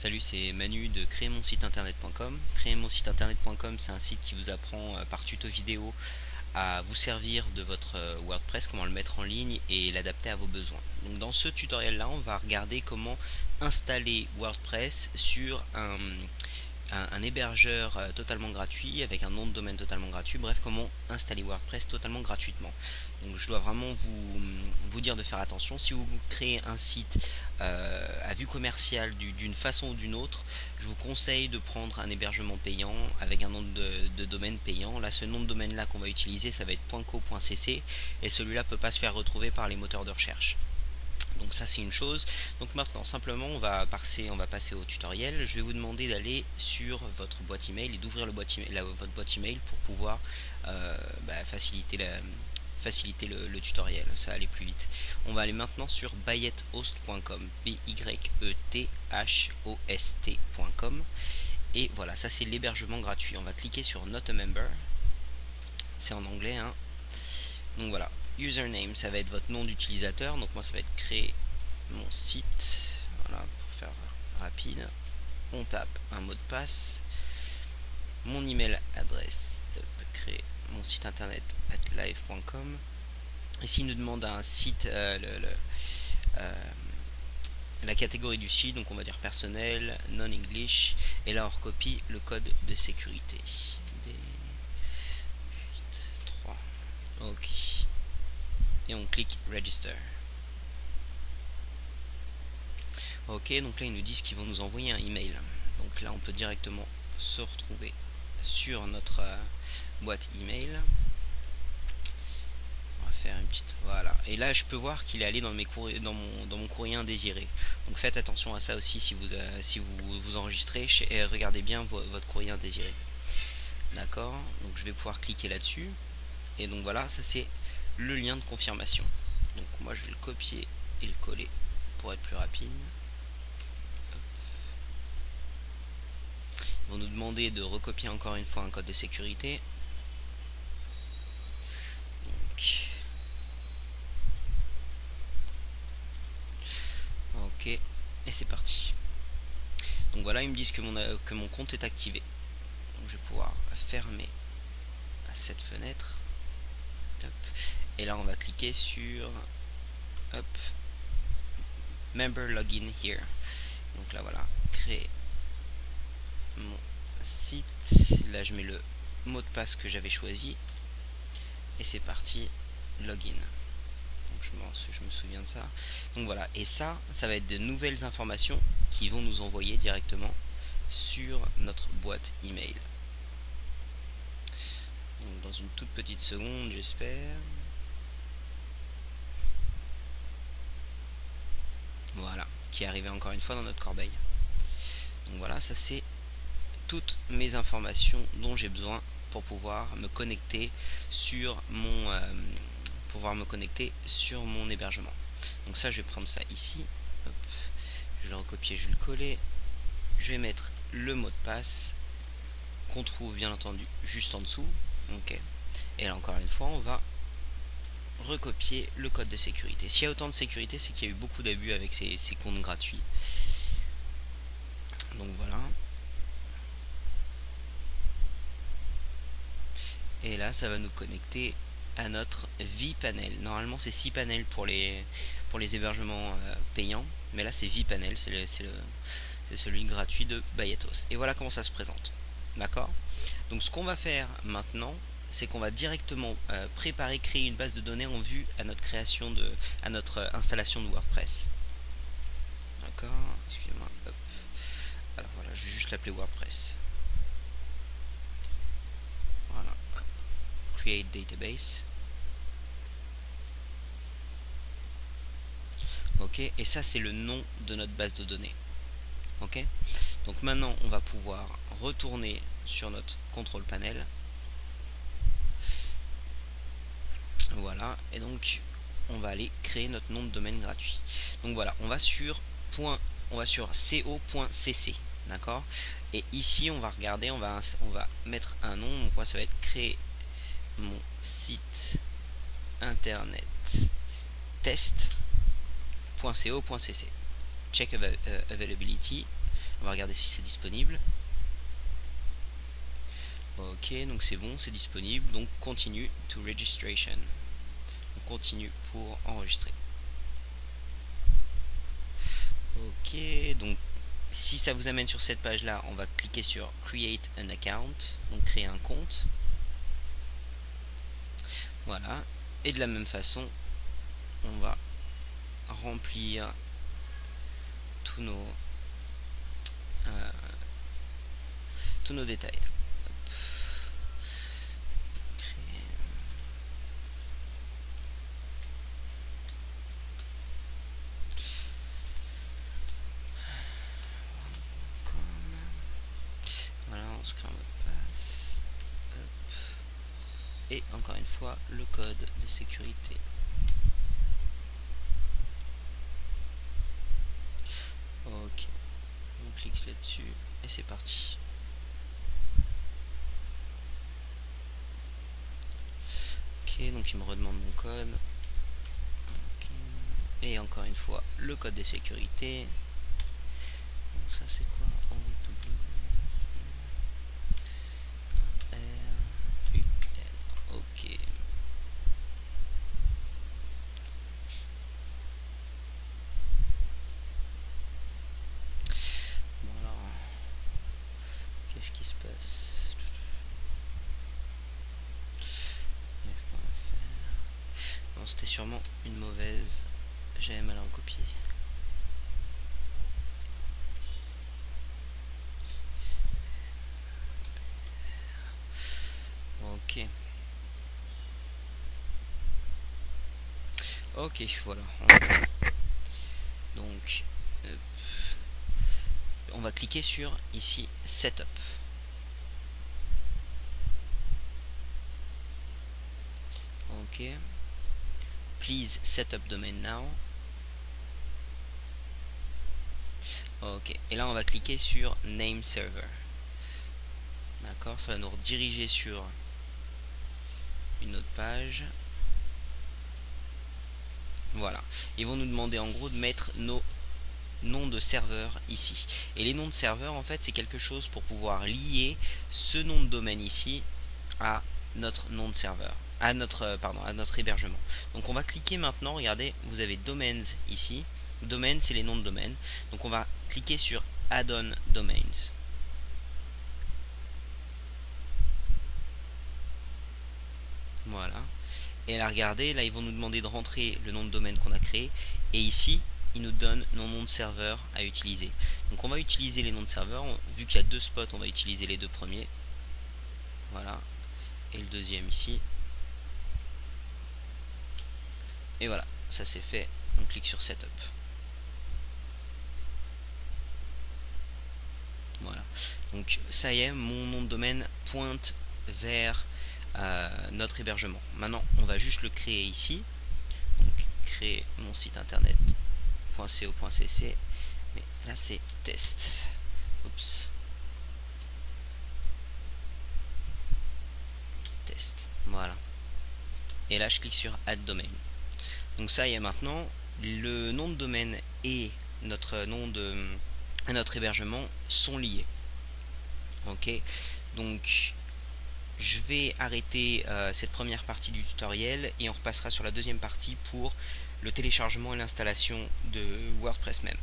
Salut, c'est Manu de créermonsiteinternet.com. Créermonsiteinternet.com, c'est un site qui vous apprend par tuto vidéo à vous servir de votre WordPress, comment le mettre en ligne et l'adapter à vos besoins. Donc dans ce tutoriel là, on va regarder comment installer WordPress sur un hébergeur totalement gratuit, avec un nom de domaine totalement gratuit. Bref, comment installer WordPress totalement gratuitement. Donc je dois vraiment vous dire de faire attention. Si vous créez un site à vue commerciale d'une façon ou d'une autre, je vous conseille de prendre un hébergement payant avec un nom de domaine payant. Là, ce nom de domaine là qu'on va utiliser, ça va être .co.cc, et celui-là peut pas se faire retrouver par les moteurs de recherche. Donc ça, c'est une chose. Donc maintenant, simplement, on va passer au tutoriel. Je vais vous demander d'aller sur votre boîte email et d'ouvrir votre boîte email pour pouvoir faciliter le tutoriel. Ça va aller plus vite. On va aller maintenant sur byethost.com, byethost.com, et voilà, ça c'est l'hébergement gratuit. On va cliquer sur Not a Member. C'est en anglais, hein. Donc voilà, username, ça va être votre nom d'utilisateur. Donc moi, ça va être créer mon site. Voilà, pour faire rapide. On tape un mot de passe. Mon email adresse, créer mon site internet @live.com. Et s'il nous demande un site, la catégorie du site, donc on va dire personnel, non-English, et là on recopie le code de sécurité. Ok. Et on clique Register. Ok, donc là ils nous disent qu'ils vont nous envoyer un email. Donc là on peut directement se retrouver sur notre boîte email. On va faire une petite... Voilà. Et là je peux voir qu'il est allé dans mon courrier indésiré. Donc faites attention à ça aussi si vous enregistrez. Et regardez bien votre courrier indésiré. D'accord. Donc je vais pouvoir cliquer là-dessus. Et donc voilà, ça c'est le lien de confirmation. Donc moi je vais le copier et le coller pour être plus rapide. Ils vont nous demander de recopier encore une fois un code de sécurité. Donc, ok, et c'est parti. Donc voilà, ils me disent que mon compte est activé. Donc je vais pouvoir fermer cette fenêtre. Hop. Et là on va cliquer sur Member Login Here. Donc là voilà, créer mon site. Là je mets le mot de passe que j'avais choisi et c'est parti, login. Donc je me souviens de ça. Donc voilà, et ça va être de nouvelles informations qui vont nous envoyer directement sur notre boîte email. Donc dans une toute petite seconde, j'espère. Voilà, qui est arrivé encore une fois dans notre corbeille. Donc voilà, ça c'est toutes mes informations dont j'ai besoin pour pouvoir me connecter sur mon hébergement. Donc ça, je vais prendre ça ici. Hop. Je vais le recopier, je vais le coller. Je vais mettre le mot de passe qu'on trouve bien entendu juste en dessous. Ok. Et là encore une fois, on va recopier le code de sécurité. S'il y a autant de sécurité, c'est qu'il y a eu beaucoup d'abus avec ces comptes gratuits. Donc voilà. Et là, ça va nous connecter à notre vPanel. Normalement, c'est 6 panels pour les hébergements payants, mais là, c'est vPanel, c'est celui gratuit de byethost. Et voilà comment ça se présente. D'accord? Donc, ce qu'on va faire maintenant, c'est qu'on va directement créer une base de données en vue à notre à notre installation de WordPress. D'accord? Excusez-moi. Alors voilà, je vais juste l'appeler WordPress. Voilà. Create database. Ok, et ça c'est le nom de notre base de données. Ok, donc maintenant on va pouvoir retourner sur notre control panel. Voilà, et donc on va aller créer notre nom de domaine gratuit. Donc voilà, on va sur co.cc, d'accord. Et ici on va regarder, on va mettre un nom. Donc moi ça va être créer mon site internet test.co.cc, check availability. On va regarder si c'est disponible. Ok, donc c'est bon, c'est disponible. Donc continue to registration. On continue pour enregistrer. Ok, donc si ça vous amène sur cette page là, on va cliquer sur create an account, donc créer un compte. Voilà, et de la même façon on va remplir tous nos détails. Voilà, on se crée un mot de passe. Hop. Et encore une fois, le code de sécurité. Ok, on clique là-dessus et c'est parti. Ok, donc il me redemande mon code. Okay. Et encore une fois, le code de sécurité. Donc ça c'est quoi? Ok. Bon alors, qu'est-ce qui se passe? Non, c'était sûrement une mauvaise. J'avais mal recopié. Ok. Ok, voilà. Donc, on va cliquer sur ici Setup. Ok. Please set up domain now. Ok. Et là, on va cliquer sur Name Server. D'accord, ça va nous rediriger sur une autre page. Voilà. Ils vont nous demander en gros de mettre nos noms de serveurs ici. Et les noms de serveurs, en fait, c'est quelque chose pour pouvoir lier ce nom de domaine ici à notre nom de serveur, à notre hébergement. Donc on va cliquer maintenant, regardez, vous avez domains ici. Domain, c'est les noms de domaine. Donc on va cliquer sur Add-on Domains. Voilà. Et là, regardez, là ils vont nous demander de rentrer le nom de domaine qu'on a créé. Et ici, ils nous donnent nos noms de serveurs à utiliser. Donc on va utiliser les noms de serveurs. Vu qu'il y a deux spots, on va utiliser les deux premiers. Voilà. Et le deuxième ici. Et voilà, ça c'est fait. On clique sur Setup. Voilà. Donc ça y est, mon nom de domaine pointe vers notre hébergement. Maintenant, on va juste le créer ici. Donc créer mon site internet.co.cc. Mais là c'est test. Oups. Test. Voilà. Et là je clique sur Add Domain. Donc ça y est, maintenant le nom de domaine et notre nom de notre hébergement sont liés. Ok, donc je vais arrêter cette première partie du tutoriel et on repassera sur la deuxième partie pour le téléchargement et l'installation de WordPress même.